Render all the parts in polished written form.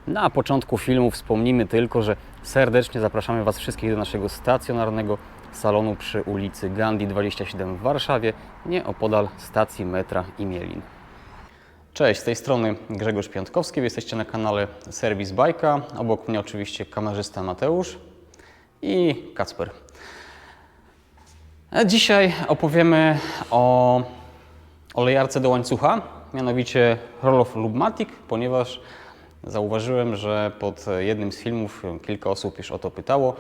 Na początku filmu wspomnimy tylko, że serdecznie zapraszamy Was wszystkich do naszego stacjonarnego salonu przy ulicy Gandhi 27 w Warszawie, nieopodal stacji metra Imielin. Cześć, z tej strony Grzegorz Piątkowski, Wy jesteście na kanale Serwis Bajka. Obok mnie oczywiście kamerzysta Mateusz i Kacper. Dzisiaj opowiemy o olejarce do łańcucha, mianowicie Roloff Lubmatic, ponieważ zauważyłem, że pod jednym z filmów kilka osób już o to pytało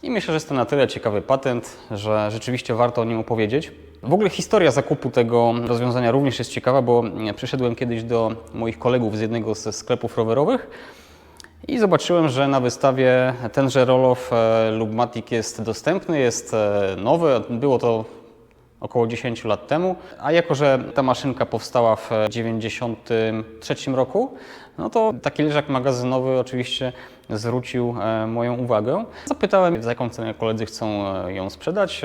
i myślę, że jest to na tyle ciekawy patent, że rzeczywiście warto o nim opowiedzieć. W ogóle historia zakupu tego rozwiązania również jest ciekawa, bo przyszedłem kiedyś do moich kolegów z jednego ze sklepów rowerowych i zobaczyłem, że na wystawie tenże Roloff Lubmatic jest dostępny, jest nowy. Było to około 10 lat temu, a jako że ta maszynka powstała w 1993 roku, no to taki leżak magazynowy oczywiście zwrócił moją uwagę. Zapytałem, za jaką cenę koledzy chcą ją sprzedać,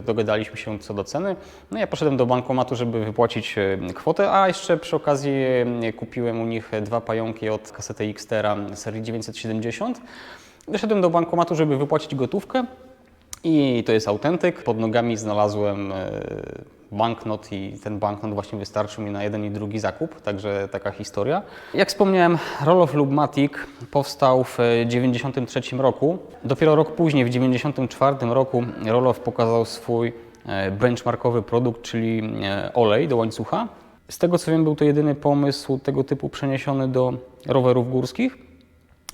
dogadaliśmy się co do ceny. No ja poszedłem do bankomatu, żeby wypłacić kwotę, a jeszcze przy okazji kupiłem u nich dwa pająki od kasety Xtera serii 970. Doszedłem do bankomatu, żeby wypłacić gotówkę. I to jest autentyk. Pod nogami znalazłem banknot i ten banknot właśnie wystarczył mi na jeden i drugi zakup, także taka historia. Jak wspomniałem, Roloff Lubmatic powstał w 1993 roku. Dopiero rok później, w 1994 roku, Roloff pokazał swój benchmarkowy produkt, czyli olej do łańcucha. Z tego co wiem, był to jedyny pomysł tego typu przeniesiony do rowerów górskich.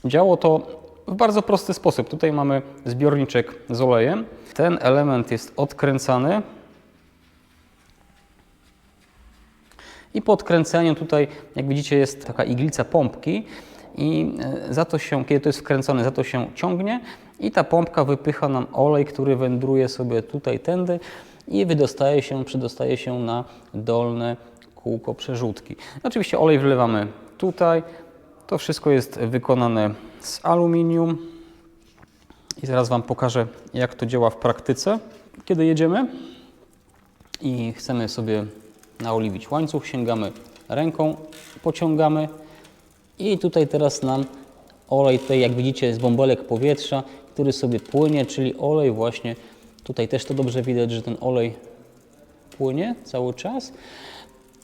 Działało to w bardzo prosty sposób. Tutaj mamy zbiorniczek z olejem. Ten element jest odkręcany i po odkręceniu tutaj, jak widzicie, jest taka iglica pompki i za to się, kiedy to jest wkręcone, za to się ciągnie i ta pompka wypycha nam olej, który wędruje sobie tutaj tędy i przedostaje się na dolne kółko przerzutki. Oczywiście olej wlewamy tutaj. To wszystko jest wykonane z aluminium i zaraz Wam pokażę, jak to działa w praktyce. Kiedy jedziemy i chcemy sobie naoliwić łańcuch, sięgamy ręką, pociągamy i tutaj teraz nam olej, tutaj jak widzicie jest bąbelek powietrza, który sobie płynie, czyli olej właśnie, tutaj też to dobrze widać, że ten olej płynie cały czas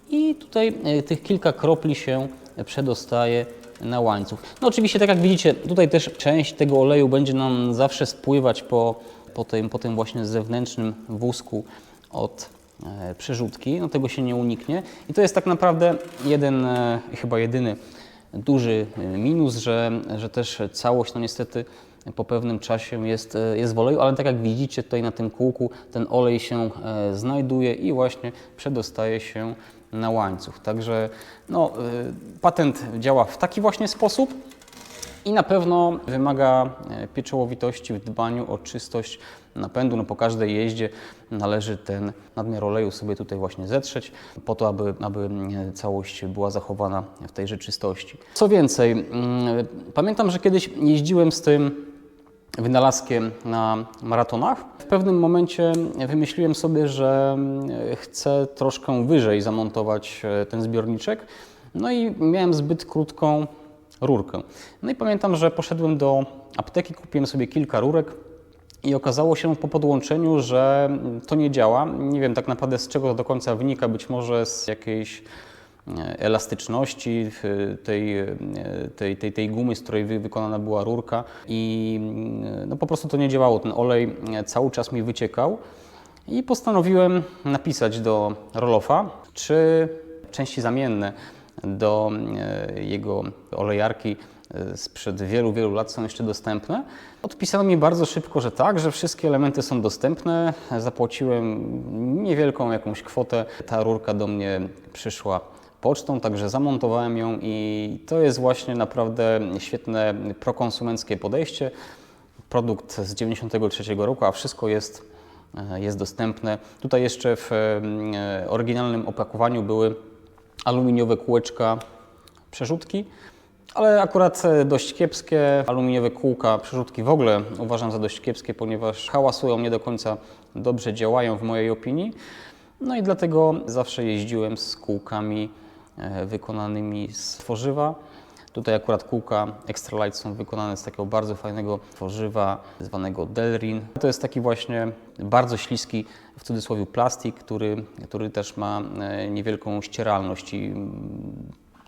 i tutaj tych kilka kropli się przedostaje na łańcuch. No oczywiście, tak jak widzicie, tutaj też część tego oleju będzie nam zawsze spływać po tym właśnie zewnętrznym wózku od przerzutki. No tego się nie uniknie. I to jest tak naprawdę jeden, chyba jedyny duży minus, że też całość, no niestety po pewnym czasie jest w oleju, ale tak jak widzicie tutaj na tym kółku ten olej się znajduje i właśnie przedostaje się na łańcuch. Także no, patent działa w taki właśnie sposób i na pewno wymaga pieczołowitości w dbaniu o czystość napędu. No, po każdej jeździe należy ten nadmiar oleju sobie tutaj właśnie zetrzeć, po to, aby całość była zachowana w tejże czystości. Co więcej, pamiętam, że kiedyś jeździłem z tym wynalazkiem na maratonach. W pewnym momencie wymyśliłem sobie, że chcę troszkę wyżej zamontować ten zbiorniczek. No i miałem zbyt krótką rurkę. No i pamiętam, że poszedłem do apteki, kupiłem sobie kilka rurek i okazało się po podłączeniu, że to nie działa. Nie wiem tak naprawdę z czego to do końca wynika, być może z jakiejś elastyczności tej gumy, z której wykonana była rurka i no po prostu to nie działało. Ten olej cały czas mi wyciekał i postanowiłem napisać do Roloffa, czy części zamienne do jego olejarki sprzed wielu, wielu lat są jeszcze dostępne. Odpisano mi bardzo szybko, że tak, że wszystkie elementy są dostępne. Zapłaciłem niewielką jakąś kwotę. Ta rurka do mnie przyszła pocztą, także zamontowałem ją i to jest właśnie naprawdę świetne prokonsumenckie podejście. Produkt z 1993 roku, a wszystko jest dostępne. Tutaj jeszcze w oryginalnym opakowaniu były aluminiowe kółeczka przerzutki, ale akurat dość kiepskie. Aluminiowe kółka przerzutki w ogóle uważam za dość kiepskie, ponieważ hałasują, nie do końca dobrze działają w mojej opinii. No i dlatego zawsze jeździłem z kółkami wykonanymi z tworzywa. Tutaj akurat kółka Extra Light są wykonane z takiego bardzo fajnego tworzywa zwanego Delrin. To jest taki właśnie bardzo śliski, w cudzysłowie, plastik, który też ma niewielką ścieralność i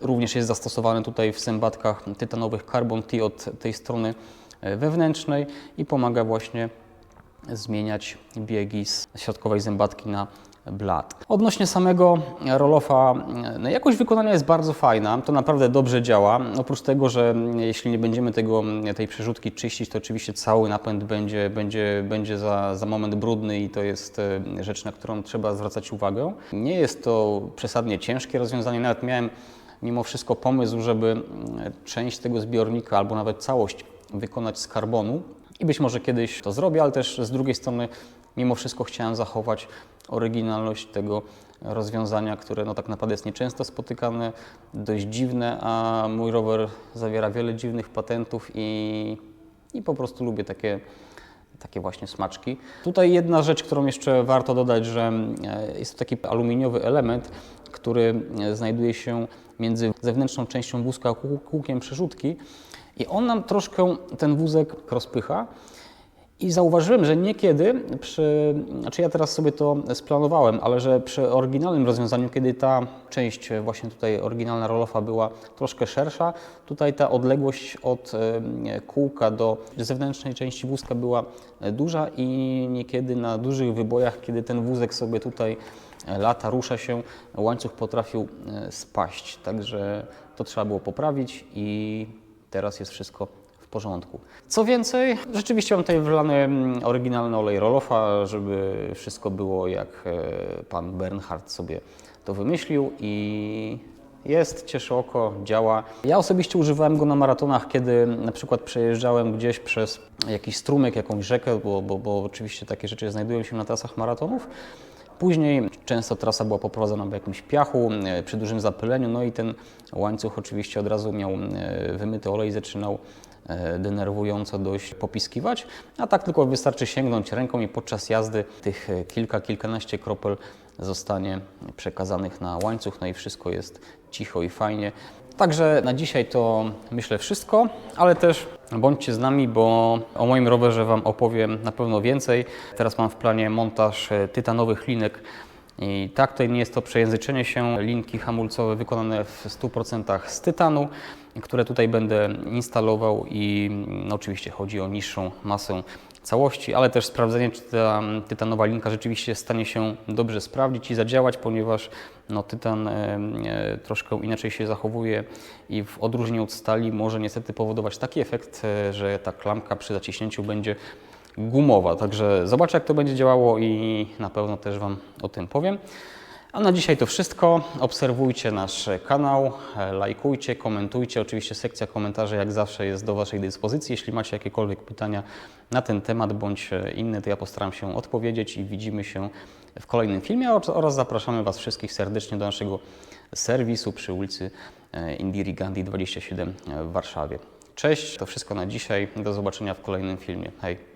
również jest zastosowany tutaj w zębatkach tytanowych Carbon T od tej strony wewnętrznej i pomaga właśnie zmieniać biegi z środkowej zębatki na blat. Odnośnie samego roll-offa, no jakość wykonania jest bardzo fajna, to naprawdę dobrze działa. Oprócz tego, że jeśli nie będziemy tej przerzutki czyścić, to oczywiście cały napęd będzie za moment brudny i to jest rzecz, na którą trzeba zwracać uwagę. Nie jest to przesadnie ciężkie rozwiązanie, nawet miałem mimo wszystko pomysł, żeby część tego zbiornika albo nawet całość wykonać z karbonu i być może kiedyś to zrobię, ale też z drugiej strony mimo wszystko chciałem zachować oryginalność tego rozwiązania, które no tak naprawdę jest nieczęsto spotykane, dość dziwne, a mój rower zawiera wiele dziwnych patentów i po prostu lubię takie właśnie smaczki. Tutaj jedna rzecz, którą jeszcze warto dodać, że jest to taki aluminiowy element, który znajduje się między zewnętrzną częścią wózka a kółkiem przerzutki i on nam troszkę ten wózek rozpycha. I zauważyłem, że niekiedy znaczy ja teraz sobie to splanowałem, ale że przy oryginalnym rozwiązaniu, kiedy ta część właśnie tutaj oryginalna roll-offa była troszkę szersza, tutaj ta odległość od kółka do zewnętrznej części wózka była duża i niekiedy na dużych wybojach, kiedy ten wózek sobie tutaj lata, rusza się, łańcuch potrafił spaść. Także to trzeba było poprawić i teraz jest wszystko w porządku. Co więcej, rzeczywiście mam tutaj wlany oryginalny olej roll-offa, żeby wszystko było jak pan Bernhard sobie to wymyślił i jest, cieszy oko, działa. Ja osobiście używałem go na maratonach, kiedy na przykład przejeżdżałem gdzieś przez jakiś strumyk, jakąś rzekę, bo oczywiście takie rzeczy znajdują się na trasach maratonów. Później często trasa była poprowadzona w jakimś piachu, przy dużym zapyleniu, no i ten łańcuch oczywiście od razu miał wymyty olej i zaczynał denerwująco dość popiskiwać, a tak tylko wystarczy sięgnąć ręką i podczas jazdy tych kilkanaście kropel zostanie przekazanych na łańcuch, no i wszystko jest cicho i fajnie. Także na dzisiaj to myślę wszystko, ale też bądźcie z nami, bo o moim rowerze Wam opowiem na pewno więcej. Teraz mam w planie montaż tytanowych linek i tak, tutaj nie jest to przejęzyczenie się, linki hamulcowe wykonane w 100% z tytanu, które tutaj będę instalował i no, oczywiście chodzi o niższą masę całości, ale też sprawdzenie, czy ta tytanowa linka rzeczywiście jest w stanie się dobrze sprawdzić i zadziałać, ponieważ no, tytan troszkę inaczej się zachowuje i w odróżnieniu od stali może niestety powodować taki efekt, że ta klamka przy zaciśnięciu będzie gumowa. Także zobaczę, jak to będzie działało i na pewno też Wam o tym powiem. A na dzisiaj to wszystko. Obserwujcie nasz kanał, lajkujcie, komentujcie. Oczywiście sekcja komentarzy jak zawsze jest do Waszej dyspozycji. Jeśli macie jakiekolwiek pytania na ten temat bądź inne, to ja postaram się odpowiedzieć i widzimy się w kolejnym filmie oraz zapraszamy Was wszystkich serdecznie do naszego serwisu przy ulicy Indiri Gandhi 27 w Warszawie. Cześć, to wszystko na dzisiaj. Do zobaczenia w kolejnym filmie. Hej!